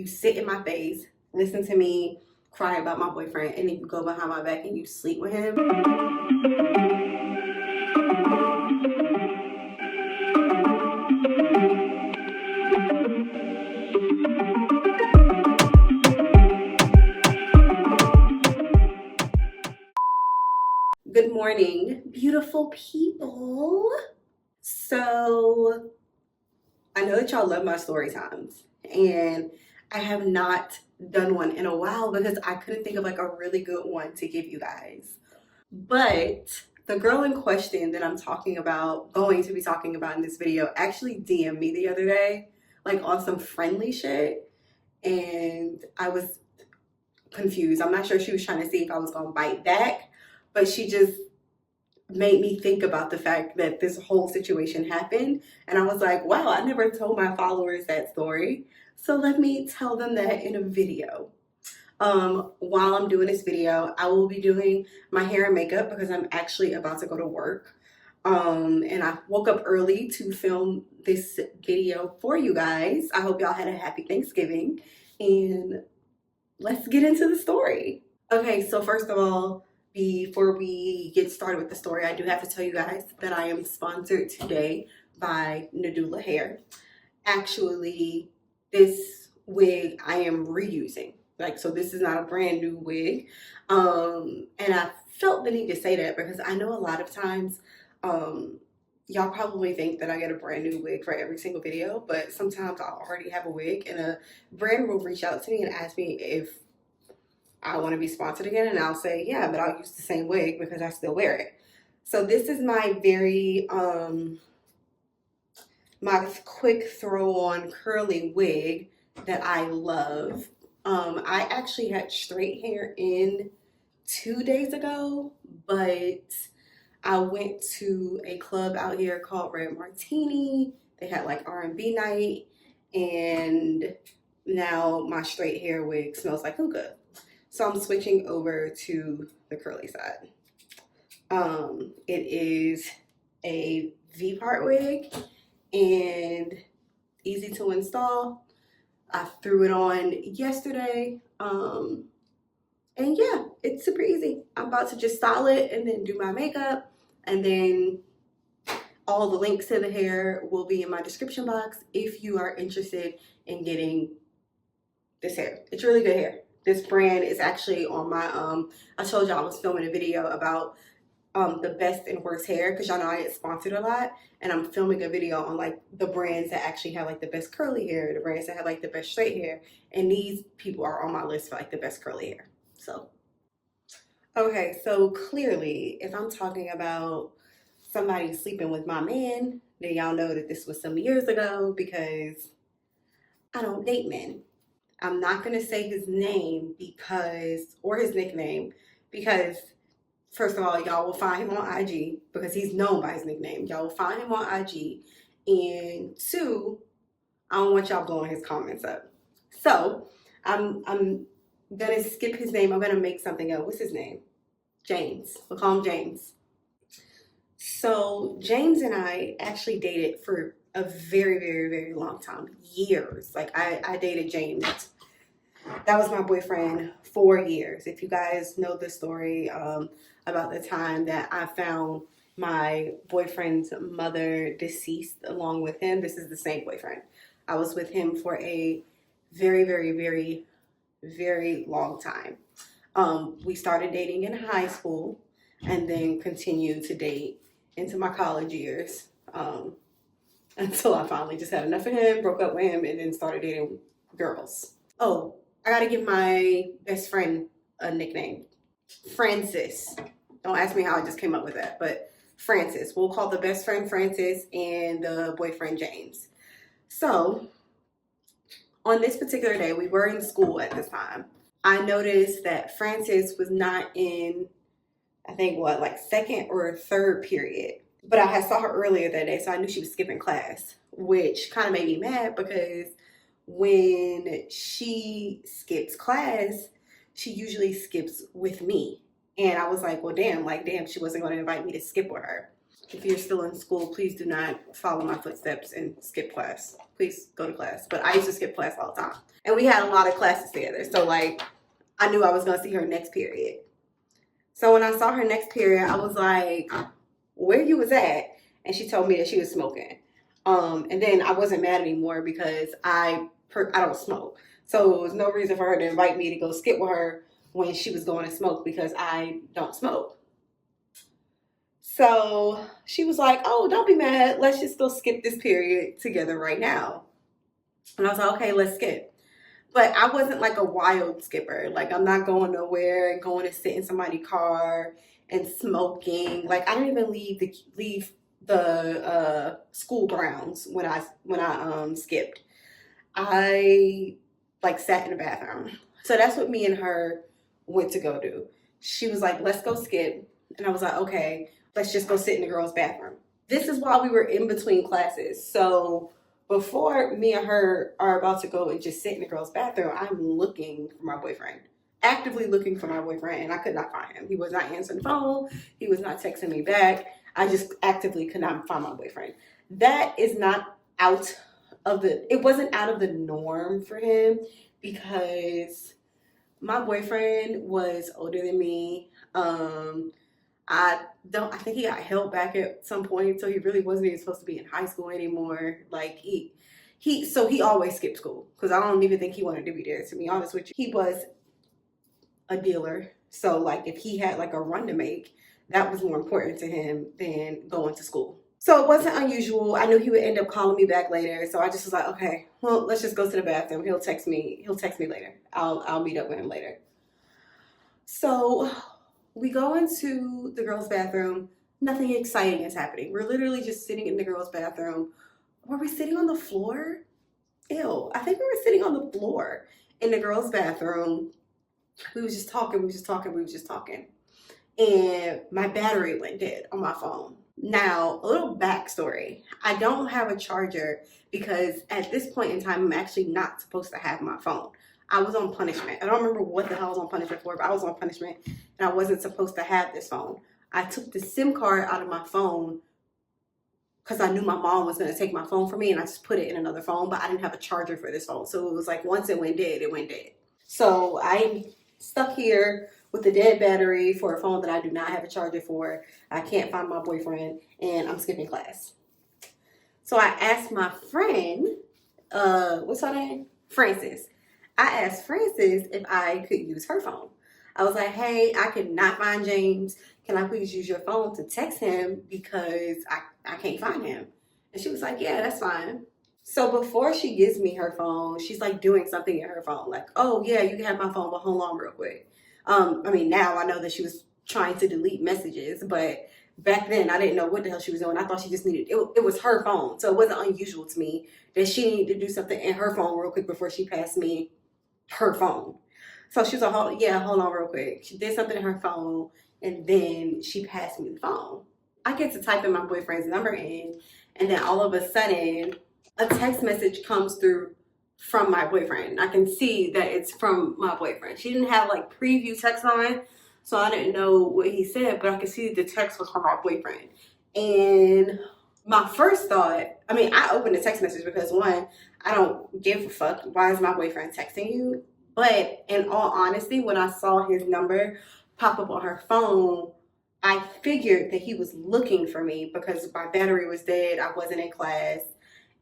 you sit in my face, listen to me cry about my boyfriend, and then you go behind my back and you sleep with him. Good morning, beautiful people. So I know that y'all love my story times, and I have not done one in a while because I couldn't think of like a really good one to give you guys. But the girl in question that I'm going to be talking about in this video, actually DM'd me the other day, like on some friendly shit, and I was confused. I'm not sure she was trying to see if I was gonna bite back, but she just made me think about the fact that this whole situation happened, and I was like, wow, I never told my followers that story, so let me tell them that in a video. While I'm doing this video, I will be doing my hair and makeup because I'm actually about to go to work, and I woke up early to film this video for you guys. I hope y'all had a happy Thanksgiving, and let's get into the story. Okay, so first of all, before we get started with the story, I do have to tell you guys that I am sponsored today by Nadula Hair. Actually, this wig I am reusing. So this is not a brand new wig. And I felt the need to say that because I know a lot of times, y'all probably think that I get a brand new wig for every single video, but sometimes I already have a wig and a brand will reach out to me and ask me if I want to be sponsored again, and I'll say, yeah, but I'll use the same wig because I still wear it. So this is my very, my quick throw on curly wig that I love. I actually had straight hair in 2 days ago, but I went to a club out here called Red Martini. They had like R&B night, and now my straight hair wig smells like hookah. So I'm switching over to the curly side. It is a V-part wig and easy to install. I threw it on yesterday. And yeah, it's super easy. I'm about to just style it and then do my makeup, and then all the links to the hair will be in my description box if you are interested in getting this hair. It's really good hair. This brand is actually on my, I told y'all I was filming a video about the best and worst hair because y'all know I get sponsored a lot, and I'm filming a video on like the brands that actually have like the best curly hair, the brands that have like the best straight hair, and these people are on my list for like the best curly hair. So, okay, so clearly if I'm talking about somebody sleeping with my man, then y'all know that this was some years ago because I don't date men. I'm not going to say his name or his nickname, because first of all, y'all will find him on IG because he's known by his nickname. Y'all will find him on IG. And two, I don't want y'all blowing his comments up. So I'm going to skip his name. I'm going to make something up. What's his name? James. We'll call him James. So James and I actually dated for a very, very, very long time. Years. Like I dated James. That was my boyfriend 4 years. If you guys know the story about the time that I found my boyfriend's mother deceased along with him, this is the same boyfriend. I was with him for a very, very, very, very long time. We started dating in high school and then continued to date into my college years, until I finally just had enough of him, broke up with him, and then started dating girls. Oh, I gotta give my best friend a nickname. Francis. Don't ask me how I just came up with that, but Francis. We'll call the best friend Francis and the boyfriend James. So, on this particular day, we were in school at this time. I noticed that Francis was not in, I think, like second or third period. But I had saw her earlier that day, so I knew she was skipping class, which kind of made me mad because when she skips class, she usually skips with me. And I was like, well, damn, she wasn't going to invite me to skip with her. if you're still in school, please do not follow my footsteps and skip class. Please go to class. But I used to skip class all the time. And we had a lot of classes together. So like, I knew I was going to see her next period. So when I saw her next period, I was like, where you was at? And she told me that she was smoking. And then I wasn't mad anymore because I don't smoke. So there was no reason for her to invite me to go skip with her when she was going to smoke because I don't smoke. So she was like, oh, don't be mad. Let's just go skip this period together right now. And I was like, okay, let's skip. But I wasn't like a wild skipper. Like, I'm not going nowhere and going to sit in somebody's car and smoking. Like, I didn't even leave the school grounds when I skipped. I like sat in the bathroom. So that's what me and her went to go do. She was like, let's go skip. And I was like, okay, let's just go sit in the girls' bathroom. This is while we were in between classes. So before me and her are about to go and just sit in the girls' bathroom, I'm looking for my boyfriend. Actively looking for my boyfriend, and I could not find him. He was not answering the phone. He was not texting me back. I just actively could not find my boyfriend. That is not it wasn't out of the norm for him because my boyfriend was older than me. I think he got held back at some point, so he really wasn't even supposed to be in high school anymore. Like he always skipped school because I don't even think he wanted to be there. To be honest with you, he was a dealer, so like if he had like a run to make, that was more important to him than going to school. So it wasn't unusual. I knew he would end up calling me back later, so I just was like, okay, well, let's just go to the bathroom. He'll text me later. I'll meet up with him later. So we go into the girls' bathroom. Nothing exciting is happening. We're literally just sitting in the girls' bathroom. Were we sitting on the floor? Ew. I think we were sitting on the floor in the girls' bathroom. We was just talking. And my battery went dead on my phone. Now, a little backstory. I don't have a charger because at this point in time, I'm actually not supposed to have my phone. I was on punishment. I don't remember what the hell I was on punishment for, but I was on punishment and I wasn't supposed to have this phone. I took the SIM card out of my phone because I knew my mom was going to take my phone from me and I just put it in another phone, but I didn't have a charger for this phone. So it was like once it went dead, it went dead. So I'm stuck here with a dead battery for a phone that I do not have a charger for. I can't find my boyfriend and I'm skipping class. So I asked my friend, what's her name? Frances. I asked Frances if I could use her phone. I was like, hey, I could not find James. Can I please use your phone to text him because I can't find him? And she was like, yeah, that's fine. So before she gives me her phone, she's like doing something in her phone. Like, oh, yeah, you can have my phone, but hold on real quick. Now I know that she was trying to delete messages, but back then I didn't know what the hell she was doing. I thought she just needed, it was her phone. So it wasn't unusual to me that she needed to do something in her phone real quick before she passed me her phone. So she was like, hold on real quick. She did something in her phone and then she passed me the phone. I get to type in my boyfriend's number in and then all of a sudden a text message comes through from my boyfriend. I can see that it's from my boyfriend. She didn't have like preview text on, so I didn't know what he said, but I could see the text was from my boyfriend. And my first thought, I opened the text message because one, I don't give a fuck. Why is my boyfriend texting you? But in all honesty, when I saw his number pop up on her phone, I figured that he was looking for me because my battery was dead. I wasn't in class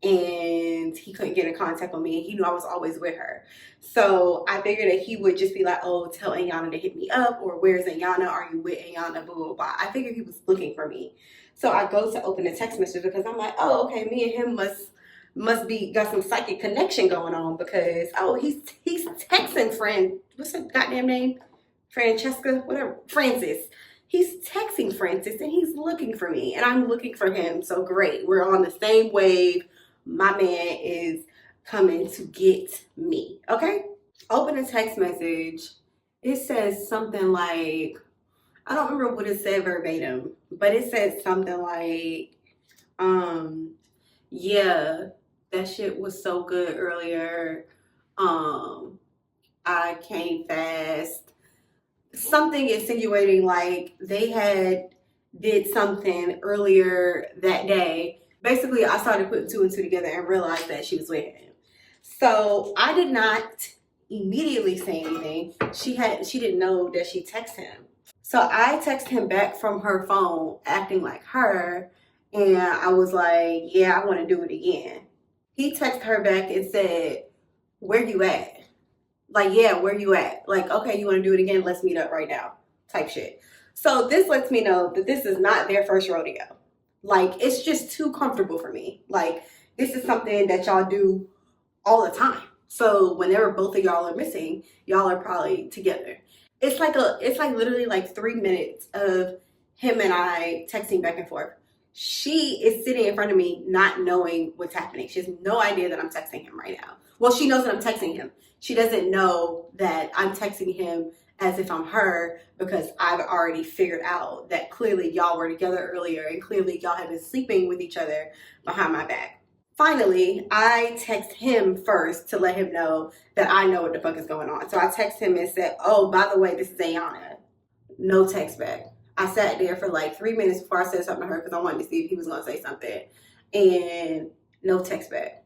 and he couldn't get in contact with me. And he knew I was always with her. So I figured that he would just be like, oh, tell Ayana to hit me up, or where's Ayana? Are you with Ayana? Blah, blah, blah. I figured he was looking for me. So I go to open the text message because I'm like, oh, okay, me and him must be got some psychic connection going on because he's texting friend, what's her goddamn name? Francesca, whatever, Francis. He's texting Francis and he's looking for me and I'm looking for him. So great, we're on the same wave. My man is coming to get me. Okay? Open a text message. It says something like, I don't remember what it said verbatim, but it said something like, yeah, that shit was so good earlier. I came fast. Something insinuating like they had did something earlier that day. Basically, I started putting two and two together and realized that she was with him. So I did not immediately say anything. She didn't know that she texted him. So I texted him back from her phone acting like her, and I was like, yeah, I want to do it again. He texted her back and said, where you at? Like, yeah, where you at? Like, okay, you want to do it again? Let's meet up right now, type shit. So this lets me know that this is not their first rodeo. Like, it's just too comfortable for me. Like, this is something that y'all do all the time. So whenever both of y'all are missing, y'all are probably together. It's like literally like 3 minutes of him and I texting back and forth. She is sitting in front of me not knowing what's happening. She has no idea that I'm texting him right now. Well, she knows that I'm texting him. She doesn't know that I'm texting him as if I'm her, because I've already figured out that clearly y'all were together earlier and clearly y'all have been sleeping with each other behind my back. Finally, I text him first to let him know that I know what the fuck is going on. So I text him and said, oh, by the way, this is Ayana. No text back. I sat there for like 3 minutes before I said something to her because I wanted to see if he was going to say something. And no text back.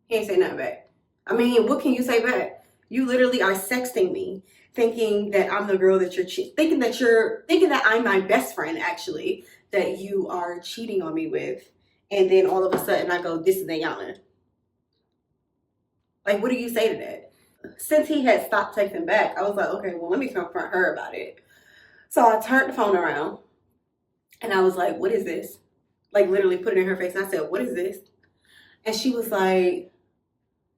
He ain't say nothing back. I mean, what can you say back? You literally are sexting me, thinking that I'm the girl that thinking that I'm my best friend, actually, that you are cheating on me with. And then all of a sudden I go, this is Ayana. Like, what do you say to that? Since he had stopped texting back, I was like, okay, well, let me confront her about it. So I turned the phone around and I was like, what is this? Like, literally put it in her face. And I said, what is this? And she was like,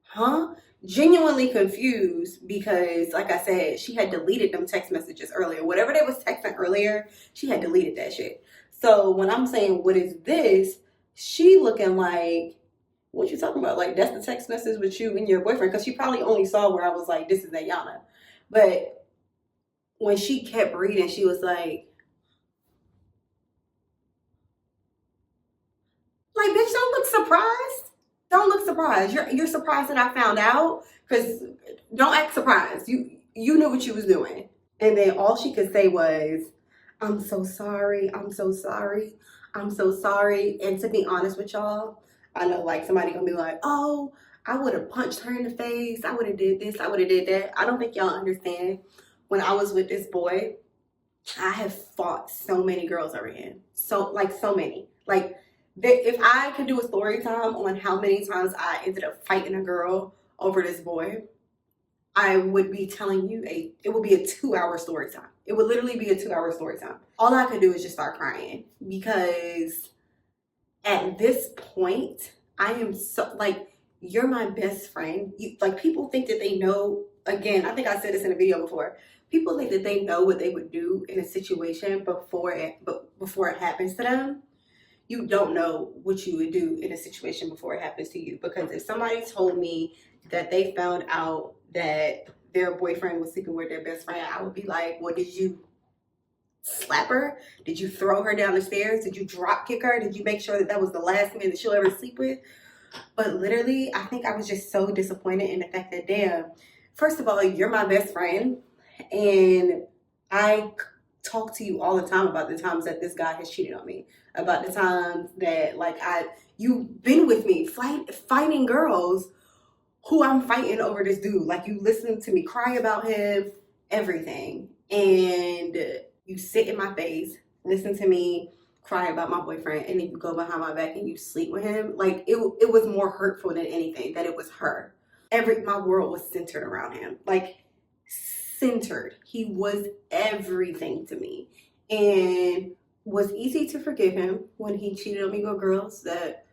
huh? Genuinely confused because, like I said, she had deleted them text messages earlier. Whatever they was texting earlier, she had deleted that shit. So when I'm saying, what is this? She looking like, what you talking about? Like, that's the text message with you and your boyfriend? Because she probably only saw where I was like, this is Ayana. But when she kept reading, she was like, bitch, don't look surprised. Don't look surprised. You're surprised that I found out? Because don't act surprised. You knew what you was doing. And then all she could say was, I'm so sorry. I'm so sorry. I'm so sorry. And to be honest with y'all, I know like somebody gonna be like, oh, I would have punched her in the face. I would have did this. I would have did that. I don't think y'all understand. When I was with this boy, I have fought so many girls over him. So many. Like, if I could do a story time on how many times I ended up fighting a girl over this boy, I would be telling you it would be a 2 hour story time. It would literally be a 2 hour story time. All I could do is just start crying because at this point, I am so like, you're my best friend. Like, people think that they know, again, I think I said this in a video before. People think that they know what they would do in a situation before it happens to them. You don't know what you would do in a situation before it happens to you. Because if somebody told me that they found out that their boyfriend was sleeping with their best friend, I would be like, well, did you slap her? Did you throw her down the stairs? Did you drop kick her? Did you make sure that that was the last man that she'll ever sleep with? But literally, I think I was just so disappointed in the fact that, damn, first of all, you're my best friend. And I talk to you all the time about the times that this guy has cheated on me. About the times that, like, you've been with me fighting girls who I'm fighting over this dude. Like, you listen to me cry about him, everything. And you sit in my face, listen to me cry about my boyfriend, and then you go behind my back and you sleep with him. Like, it was more hurtful than anything that it was her. My world was centered around him. Like, centered. He was everything to me. And was easy to forgive him when he cheated on me with girls that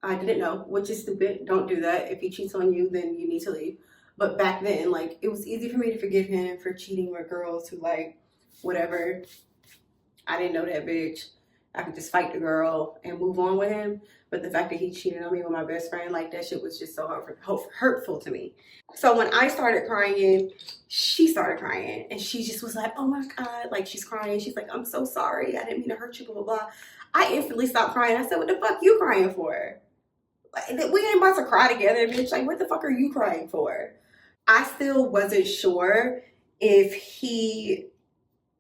I didn't know, which is stupid. Don't do that. If he cheats on you, then you need to leave. But back then, like, it was easy for me to forgive him for cheating with girls who, like, whatever. I didn't know that bitch. I could just fight the girl and move on with him. But the fact that he cheated on me with my best friend, like, that shit was just so hurtful to me. So when I started crying, she started crying. And she just was like, oh my God. Like, she's crying. She's like, I'm so sorry. I didn't mean to hurt you, blah, blah, blah. I instantly stopped crying. I said, what the fuck you crying for? Like, we ain't about to cry together, bitch. Like, what the fuck are you crying for? I still wasn't sure if he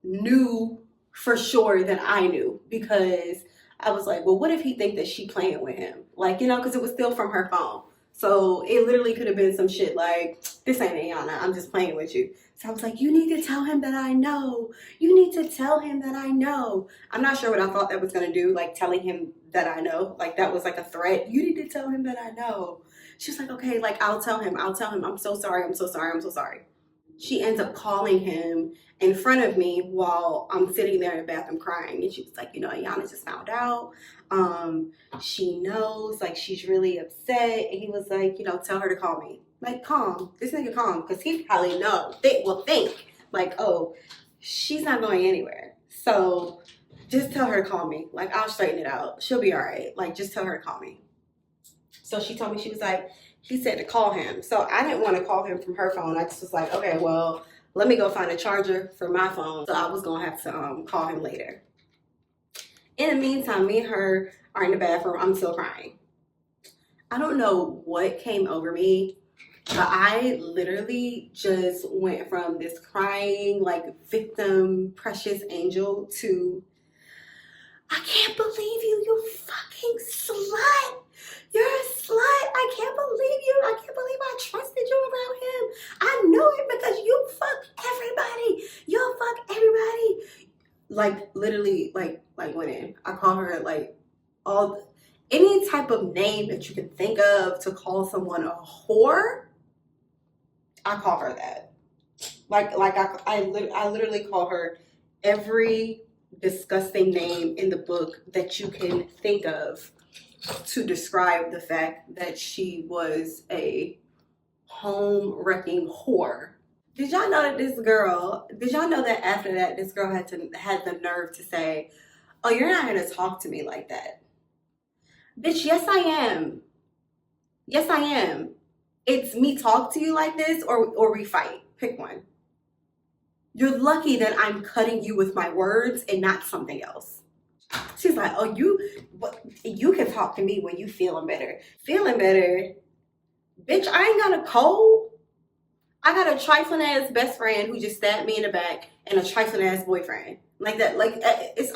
knew for sure than I knew, because I was like, well, what if he think that she playing with him? Like, because it was still from her phone. So it literally could have been some shit like, this ain't Ayana, I'm just playing with you. So I was like, you need to tell him that I know. You need to tell him that I know. I'm not sure what I thought that was going to do, like telling him that I know. Like that was like a threat. You need to tell him that I know. She's like, okay, like I'll tell him. I'll tell him. I'm so sorry. I'm so sorry. I'm so sorry. She ends up calling him in front of me while I'm sitting there in the bathroom crying. And she was like, Ayana just found out. She knows, like, she's really upset. And he was like, tell her to call me. Like, calm. This nigga calm. Because he probably think, like, oh, she's not going anywhere. So just tell her to call me. Like, I'll straighten it out. She'll be all right. Like, just tell her to call me. So she told me, she was like, he said to call him. So I didn't want to call him from her phone. I just was like, okay, well, let me go find a charger for my phone. So I was going to have to call him later. In the meantime, me and her are in the bathroom. I'm still crying. I don't know what came over me, but I literally just went from this crying, like victim, precious angel to, I can't believe you, you fucking slut. You're a slut. I can't believe you. I can't believe I trusted you around him. I knew it because you fuck everybody. You'll fuck everybody. Like literally, like went in. I call her like any type of name that you can think of to call someone a whore. I call her that. I literally call her every disgusting name in the book that you can think of to describe the fact that she was a home wrecking whore. Did y'all know that after that this girl had the nerve to say, oh, you're not going to talk to me like that? Bitch, yes I am. Yes I am. It's me talk to you like this or we fight. Pick one. You're lucky that I'm cutting you with my words and not something else. She's like, oh, you can talk to me when you feeling better. Feeling better? Bitch, I ain't got a cold. I got a trifling ass best friend who just stabbed me in the back and a trifling ass boyfriend. Like that,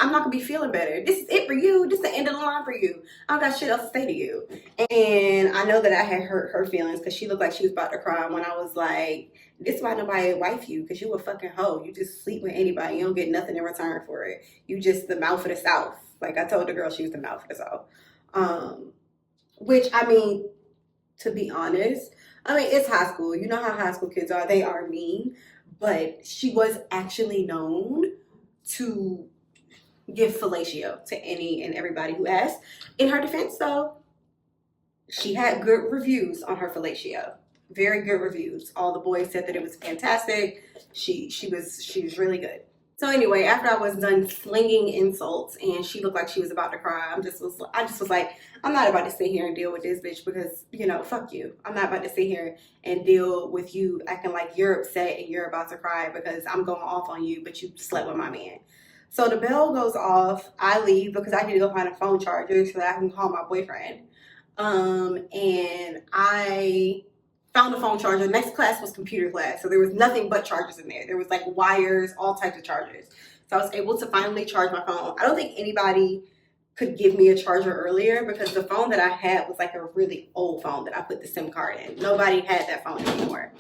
I'm not gonna be feeling better. This is it for you. This is the end of the line for you. I don't got shit else to say to you. And I know that I had hurt her feelings because she looked like she was about to cry when I was like, this is why nobody wife you, because you a fucking hoe. You just sleep with anybody. You don't get nothing in return for it. You just the mouth of the South. Like I told the girl she was the mouth of the South. Which, I mean, to be honest, I mean, it's high school. You know how high school kids are. They are mean. But she was actually known to give fellatio to any and everybody who asked. In her defense, though, she had good reviews on her fellatio. Very good reviews. All the boys said that it was fantastic. She was really good. So anyway, after I was done slinging insults and she looked like she was about to cry, I just was like, I'm not about to sit here and deal with this bitch because, fuck you. I'm not about to sit here and deal with you acting like you're upset and you're about to cry because I'm going off on you, but you slept with my man. So the bell goes off. I leave because I need to go find a phone charger so that I can call my boyfriend. And I found a phone charger. The next class was computer class, so there was nothing but chargers in there. There was like wires, all types of chargers. So I was able to finally charge my phone. I don't think anybody could give me a charger earlier because the phone that I had was like a really old phone that I put the SIM card in. Nobody had that phone anymore.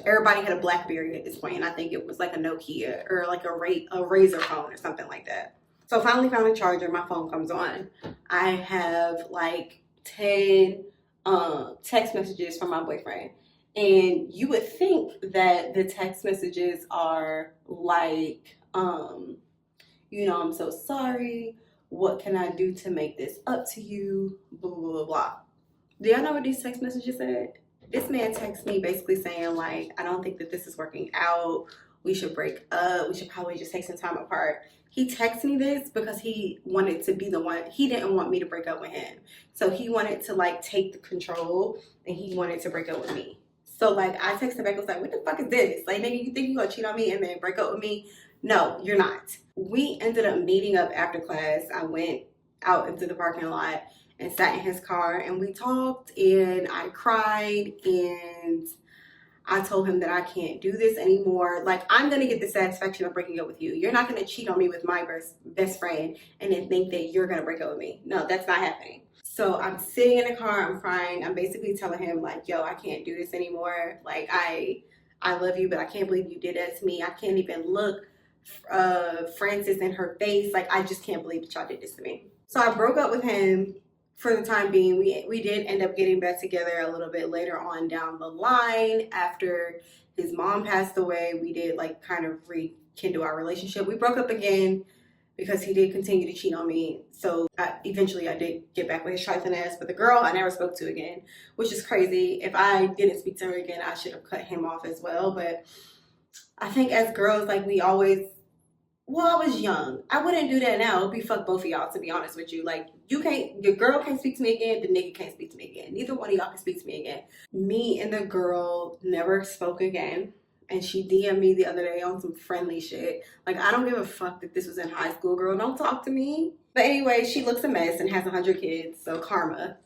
Everybody had a BlackBerry at this point, and I think it was like a Nokia or like a Razor phone or something like that. So I finally found a charger. My phone comes on. I have like 10 text messages from my boyfriend, and you would think that the text messages are like, I'm so sorry. What can I do to make this up to you? Blah, blah, blah, blah. Do y'all know what these text messages said? This man texted me basically saying like, I don't think that this is working out. We should break up. We should probably just take some time apart. He texted me this because he wanted to be the one. He didn't want me to break up with him. So he wanted to like take the control and he wanted to break up with me. So like I texted back, I was like, what the fuck is this? Like, nigga, you think you gonna cheat on me and then break up with me? No, you're not. We ended up meeting up after class. I went out into the parking lot and sat in his car and we talked and I cried and I told him that I can't do this anymore. Like, I'm gonna get the satisfaction of breaking up with you. You're not gonna cheat on me with my best friend and then think that you're gonna break up with me. No, that's not happening. So I'm sitting in the car, I'm crying. I'm basically telling him like, yo, I can't do this anymore. Like, I love you, but I can't believe you did that to me. I can't even look Francis in her face. Like, I just can't believe that y'all did this to me. So I broke up with him for the time being. We did end up getting back together a little bit later on down the line after his mom passed away. We did like kind of rekindle our relationship. We broke up again because he did continue to cheat on me. So eventually I did get back with his trifling ass, but the girl I never spoke to again, which is crazy. If I didn't speak to her again, I should have cut him off as well. But I think as girls, like we always, well, I was young. I wouldn't do that now. It'd be fuck both of y'all, to be honest with you. Like, you can't, the girl can't speak to me again, the nigga can't speak to me again. Neither one of y'all can speak to me again. Me and the girl never spoke again. And she DM'd me the other day on some friendly shit. Like, I don't give a fuck that this was in high school, girl. Don't talk to me. But anyway, she looks a mess and has 100 kids, so karma.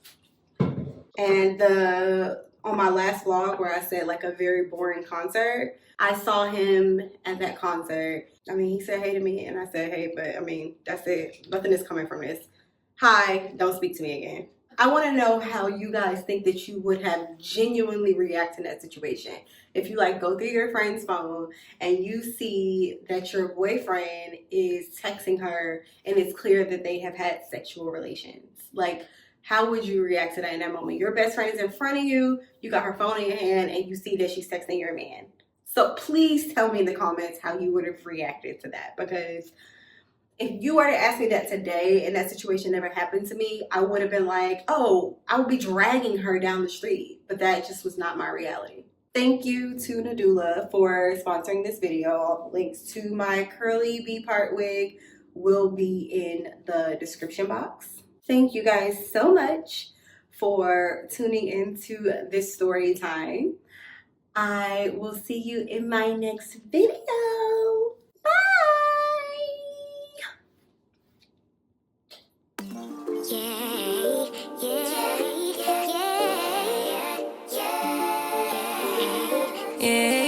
And on my last vlog where I said like a very boring concert, I saw him at that concert. I mean, he said hey to me and I said hey, but I mean, that's it. Nothing is coming from this. Hi, don't speak to me again. I want to know how you guys think that you would have genuinely reacted in that situation. If you like go through your friend's phone and you see that your boyfriend is texting her and it's clear that they have had sexual relations. Like, how would you react to that in that moment? Your best friend is in front of you, you got her phone in your hand, and you see that she's texting your man. So please tell me in the comments how you would have reacted to that, because if you were to ask me that today and that situation never happened to me, I would have been like, oh, I would be dragging her down the street. But that just was not my reality. Thank you to Nadula for sponsoring this video. All the links to my curly V-part wig will be in the description box. Thank you guys so much for tuning into this story time. I will see you in my next video. Bye! Yeah.